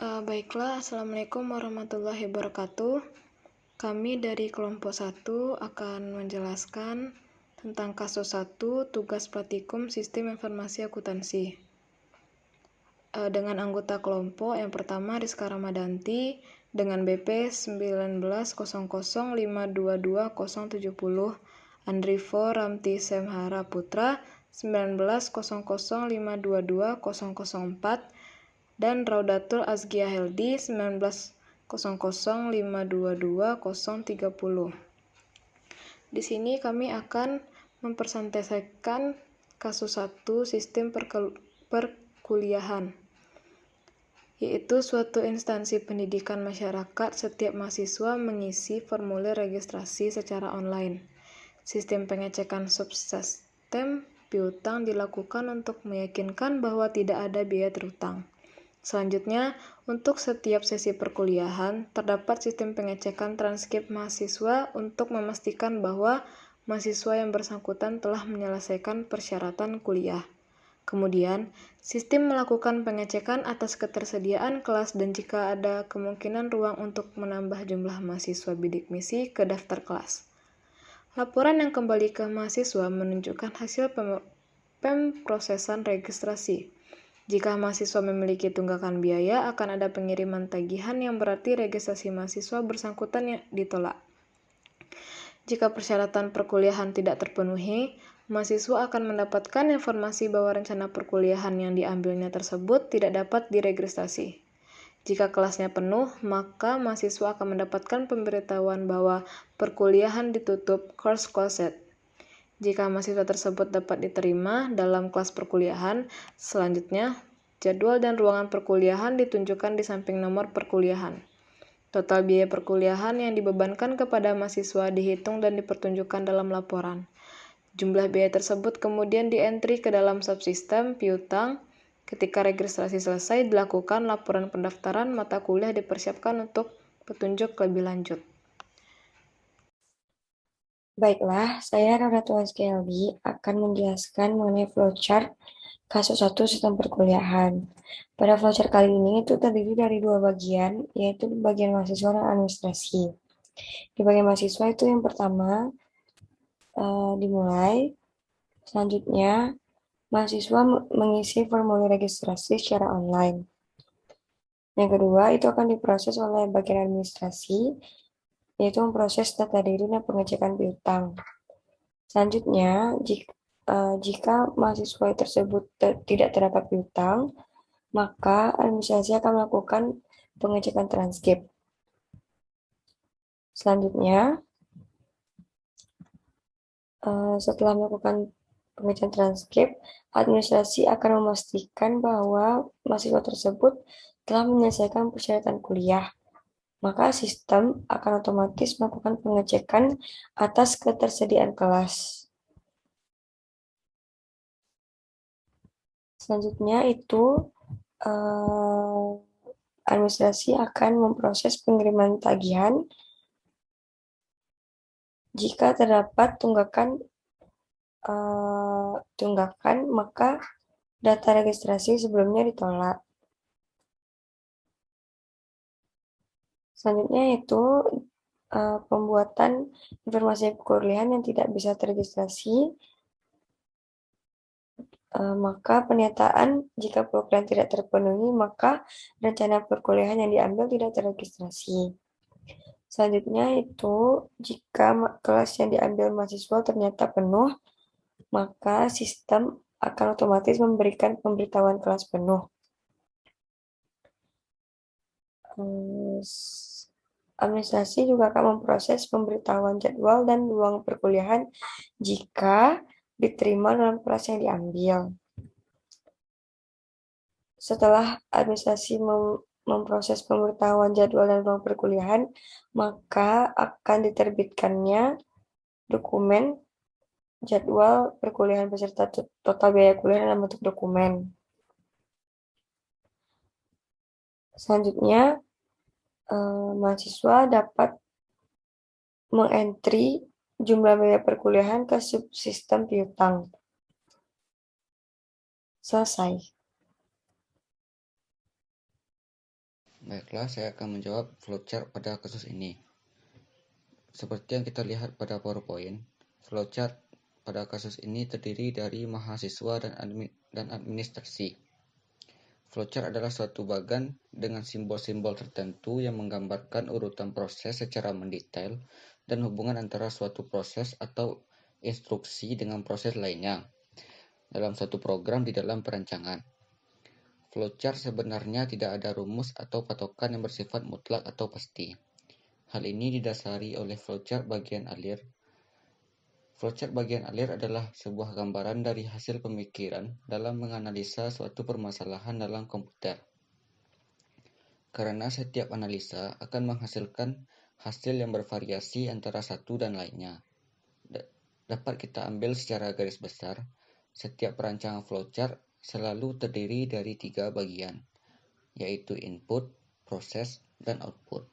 Baiklah, Assalamualaikum warahmatullahi wabarakatuh. Kami dari kelompok 1 akan menjelaskan tentang kasus 1, tugas praktikum Sistem Informasi Akuntansi. Dengan anggota kelompok yang pertama Rizka Ramadanti dengan BP 1900522070, Andrivo Ramti Semhara Putra 1900522004, dan Raudatul Azkia Heldi 1900522030. Di sini kami akan mempresentasikan kasus 1 sistem perkuliahan, yaitu suatu instansi pendidikan masyarakat. Setiap mahasiswa mengisi formulir registrasi secara online. Sistem pengecekan subsistem piutang dilakukan untuk meyakinkan bahwa tidak ada biaya terutang. Selanjutnya, untuk setiap sesi perkuliahan, terdapat sistem pengecekan transkrip mahasiswa untuk memastikan bahwa mahasiswa yang bersangkutan telah menyelesaikan persyaratan kuliah. Kemudian, sistem melakukan pengecekan atas ketersediaan kelas dan jika ada kemungkinan ruang untuk menambah jumlah mahasiswa bidik misi ke daftar kelas. Laporan yang kembali ke mahasiswa menunjukkan hasil pemrosesan registrasi. Jika mahasiswa memiliki tunggakan biaya, akan ada pengiriman tagihan yang berarti registrasi mahasiswa bersangkutan yang ditolak. Jika persyaratan perkuliahan tidak terpenuhi, mahasiswa akan mendapatkan informasi bahwa rencana perkuliahan yang diambilnya tersebut tidak dapat diregistrasi. Jika kelasnya penuh, maka mahasiswa akan mendapatkan pemberitahuan bahwa perkuliahan ditutup course closed. Jika mahasiswa tersebut dapat diterima dalam kelas perkuliahan, selanjutnya jadwal dan ruangan perkuliahan ditunjukkan di samping nomor perkuliahan. Total biaya perkuliahan yang dibebankan kepada mahasiswa dihitung dan dipertunjukkan dalam laporan. Jumlah biaya tersebut kemudian di-entry ke dalam subsistem piutang. Ketika registrasi selesai, dilakukan laporan pendaftaran mata kuliah dipersiapkan untuk petunjuk lebih lanjut. Baiklah, saya Raudatul Azkia Heldi akan menjelaskan mengenai flowchart kasus 1 sistem perkuliahan. Pada flowchart kali ini itu terdiri dari 2 bagian, yaitu bagian mahasiswa dan administrasi. Di bagian mahasiswa itu yang pertama dimulai, selanjutnya mahasiswa mengisi formulir registrasi secara online. Yang kedua itu akan diproses oleh bagian administrasi, yaitu memproses data diri dan pengecekan piutang. Selanjutnya, jika mahasiswa tersebut tidak terdapat piutang, maka administrasi akan melakukan pengecekan transkrip. Selanjutnya, setelah melakukan pengecekan transkrip, administrasi akan memastikan bahwa mahasiswa tersebut telah menyelesaikan persyaratan kuliah. Maka sistem akan otomatis melakukan pengecekan atas ketersediaan kelas. Selanjutnya itu administrasi akan memproses pengiriman tagihan jika terdapat tunggakan maka data registrasi sebelumnya ditolak. Selanjutnya itu pembuatan informasi perkuliahan yang tidak bisa terregistrasi, maka penyataan jika perkuliahan tidak terpenuhi, maka rencana perkuliahan yang diambil tidak terregistrasi. Selanjutnya itu jika kelas yang diambil mahasiswa ternyata penuh, maka sistem akan otomatis memberikan pemberitahuan kelas penuh. Administrasi juga akan memproses pemberitahuan jadwal dan ruang perkuliahan jika diterima dalam kelas yang diambil. Setelah administrasi memproses pemberitahuan jadwal dan ruang perkuliahan, maka akan diterbitkannya dokumen jadwal perkuliahan beserta total biaya kuliah dalam bentuk dokumen. Selanjutnya, mahasiswa dapat mengentry jumlah biaya perkuliahan ke subsistem piutang. Selesai. Baiklah, saya akan menjawab flowchart pada kasus ini. Seperti yang kita lihat pada PowerPoint, flowchart pada kasus ini terdiri dari mahasiswa dan administrasi. Flowchart adalah suatu bagan dengan simbol-simbol tertentu yang menggambarkan urutan proses secara mendetail dan hubungan antara suatu proses atau instruksi dengan proses lainnya dalam suatu program di dalam perancangan. Flowchart sebenarnya tidak ada rumus atau patokan yang bersifat mutlak atau pasti. Hal ini didasari oleh flowchart bagian alir. Flowchart bagian alir adalah sebuah gambaran dari hasil pemikiran dalam menganalisa suatu permasalahan dalam komputer. Karena setiap analisa akan menghasilkan hasil yang bervariasi antara satu dan lainnya. Dapat kita ambil secara garis besar, setiap perancangan flowchart selalu terdiri dari 3 bagian, yaitu input, proses, dan output.